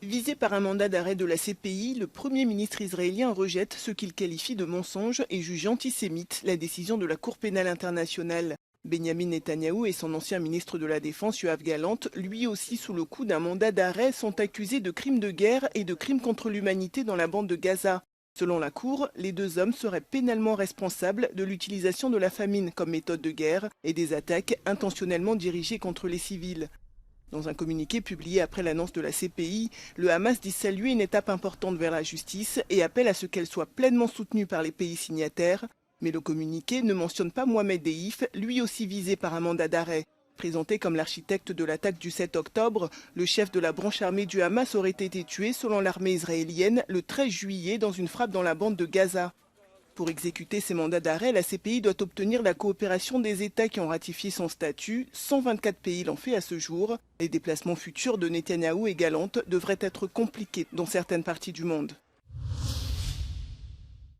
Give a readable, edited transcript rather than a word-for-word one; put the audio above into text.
Visé par un mandat d'arrêt de la CPI, le Premier ministre israélien rejette ce qu'il qualifie de mensonge et juge antisémite la décision de la Cour pénale internationale. Benjamin Netanyahou et son ancien ministre de la Défense, Yoav Gallant, lui aussi sous le coup d'un mandat d'arrêt, sont accusés de crimes de guerre et de crimes contre l'humanité dans la bande de Gaza. Selon la Cour, les deux hommes seraient pénalement responsables de l'utilisation de la famine comme méthode de guerre et des attaques intentionnellement dirigées contre les civils. Dans un communiqué publié après l'annonce de la CPI, le Hamas dit saluer une étape importante vers la justice et appelle à ce qu'elle soit pleinement soutenue par les pays signataires. Mais le communiqué ne mentionne pas Mohamed Deif, lui aussi visé par un mandat d'arrêt. Présenté comme l'architecte de l'attaque du 7 octobre, le chef de la branche armée du Hamas aurait été tué, selon l'armée israélienne, le 13 juillet dans une frappe dans la bande de Gaza. Pour exécuter ces mandats d'arrêt, la CPI doit obtenir la coopération des États qui ont ratifié son statut. 124 pays l'ont fait à ce jour. Les déplacements futurs de Netanyahou et Gallant devraient être compliqués dans certaines parties du monde.